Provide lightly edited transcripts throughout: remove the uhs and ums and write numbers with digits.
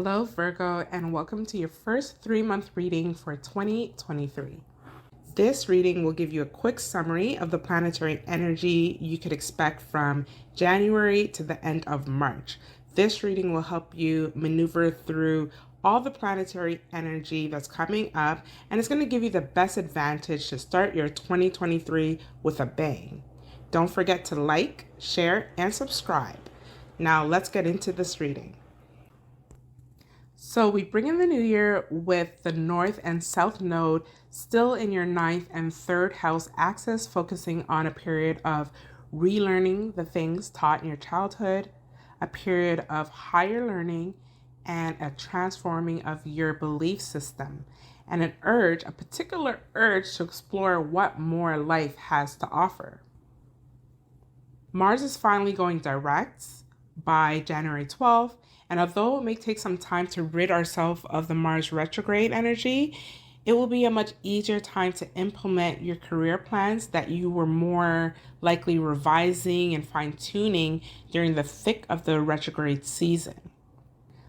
Hello, Virgo, and welcome to your first 3-month reading for 2023. This reading will give you a quick summary of the planetary energy you could expect from January to the end of March. This reading will help you maneuver through all the planetary energy that's coming up, and it's going to give you the best advantage to start your 2023 with a bang. Don't forget to like, share, and subscribe. Now let's get into this reading. So we bring in the new year with the North and South Node still in your 9th and 3rd house axis, focusing on a period of relearning the things taught in your childhood, a period of higher learning, and a transforming of your belief system, and a particular urge to explore what more life has to offer. Mars is finally going direct by January 12th. And although it may take some time to rid ourselves of the Mars retrograde energy, it will be a much easier time to implement your career plans that you were more likely revising and fine-tuning during the thick of the retrograde season.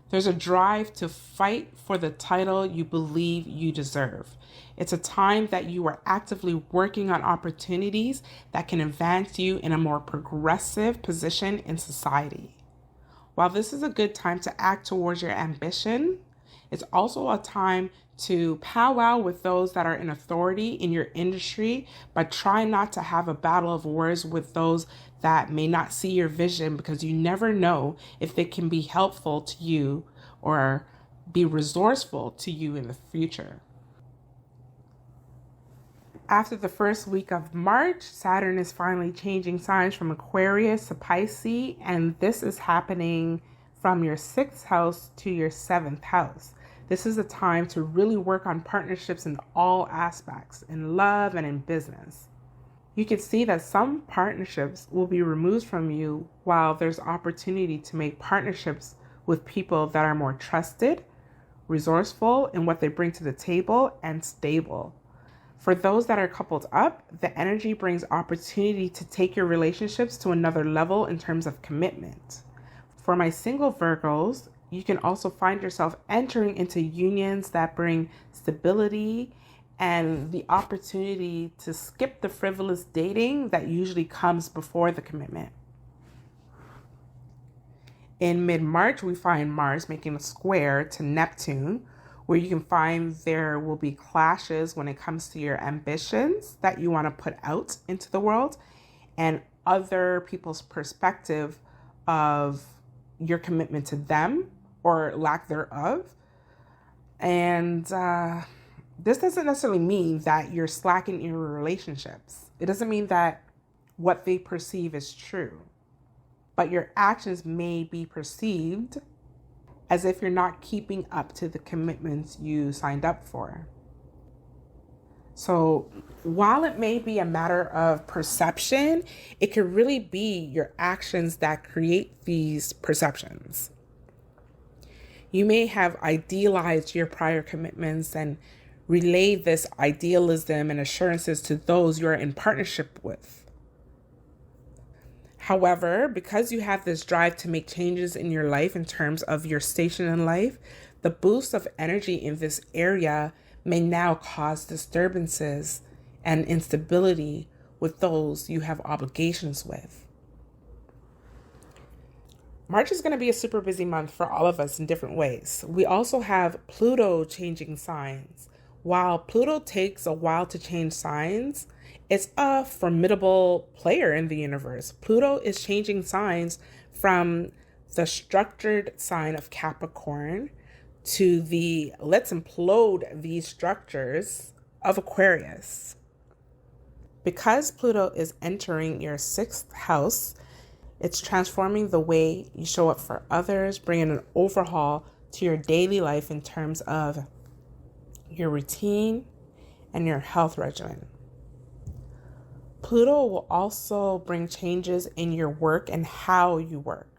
There's a drive to fight for the title you believe you deserve. It's a time that you are actively working on opportunities that can advance you in a more progressive position in society. While this is a good time to act towards your ambition, it's also a time to powwow with those that are in authority in your industry, but try not to have a battle of words with those that may not see your vision, because you never know if they can be helpful to you or be resourceful to you in the future. After the first week of March, Saturn is finally changing signs from Aquarius to Pisces, and this is happening from your 6th house to your 7th house. This is a time to really work on partnerships in all aspects, in love and in business. You can see that some partnerships will be removed from you, while there's opportunity to make partnerships with people that are more trusted, resourceful in what they bring to the table, and stable. For those that are coupled up, the energy brings opportunity to take your relationships to another level in terms of commitment. For my single Virgos, you can also find yourself entering into unions that bring stability and the opportunity to skip the frivolous dating that usually comes before the commitment. In mid-March, we find Mars making a square to Neptune, where you can find there will be clashes when it comes to your ambitions that you want to put out into the world and other people's perspective of your commitment to them or lack thereof. And this doesn't necessarily mean that you're slacking in your relationships. It doesn't mean that what they perceive is true, but your actions may be perceived as if you're not keeping up to the commitments you signed up for. So while it may be a matter of perception, it could really be your actions that create these perceptions. You may have idealized your prior commitments and relayed this idealism and assurances to those you're in partnership with. However, because you have this drive to make changes in your life in terms of your station in life, the boost of energy in this area may now cause disturbances and instability with those you have obligations with. March is going to be a super busy month for all of us in different ways. We also have Pluto changing signs. While Pluto takes a while to change signs, it's a formidable player in the universe. Pluto is changing signs from the structured sign of Capricorn to the let's implode these structures of Aquarius. Because Pluto is entering your 6th house, it's transforming the way you show up for others, bringing an overhaul to your daily life in terms of your routine and your health regimen. Pluto will also bring changes in your work and how you work.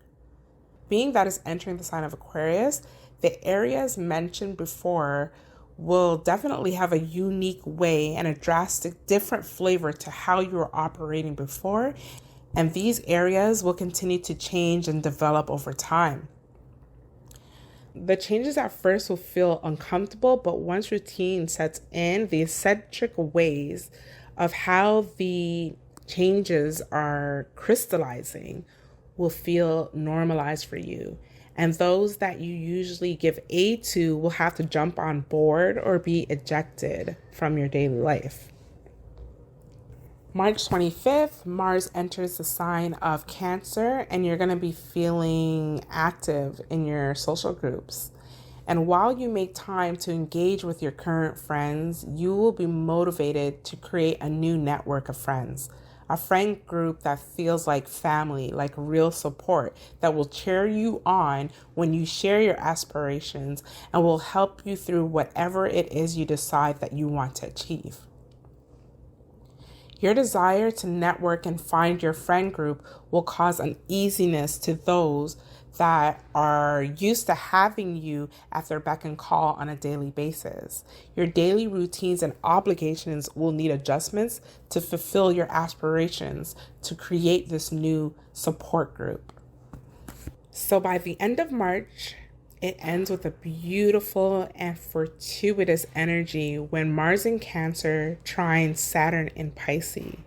Being that it's entering the sign of Aquarius, the areas mentioned before will definitely have a unique way and a drastic different flavor to how you were operating before. And these areas will continue to change and develop over time. The changes at first will feel uncomfortable, but once routine sets in, the eccentric ways of how the changes are crystallizing will feel normalized for you. And those that you usually give aid to will have to jump on board or be ejected from your daily life. March 25th, Mars enters the sign of Cancer, and you're going to be feeling active in your social groups. And while you make time to engage with your current friends, you will be motivated to create a new network of friends. A friend group that feels like family, like real support, that will cheer you on when you share your aspirations and will help you through whatever it is you decide that you want to achieve. Your desire to network and find your friend group will cause uneasiness to those that are used to having you at their beck and call on a daily basis. Your daily routines and obligations will need adjustments to fulfill your aspirations to create this new support group. So by the end of March, it ends with a beautiful and fortuitous energy when Mars in Cancer trines Saturn in Pisces.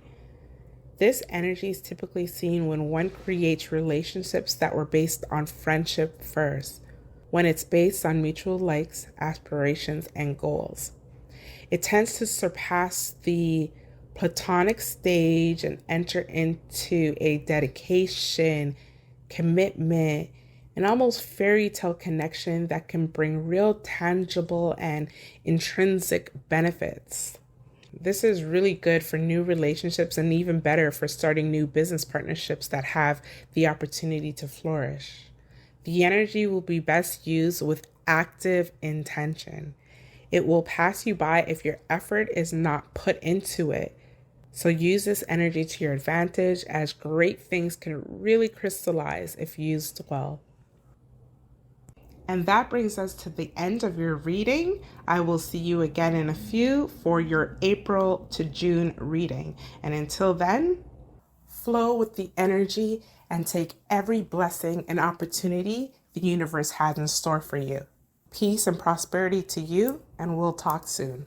This energy is typically seen when one creates relationships that were based on friendship first, when it's based on mutual likes, aspirations, and goals. It tends to surpass the platonic stage and enter into a dedication, commitment, an almost fairy tale connection that can bring real tangible and intrinsic benefits. This is really good for new relationships and even better for starting new business partnerships that have the opportunity to flourish. The energy will be best used with active intention. It will pass you by if your effort is not put into it. So use this energy to your advantage, as great things can really crystallize if used well. And that brings us to the end of your reading. I will see you again in a few for your April to June reading. And until then, flow with the energy and take every blessing and opportunity the universe has in store for you. Peace and prosperity to you, and we'll talk soon.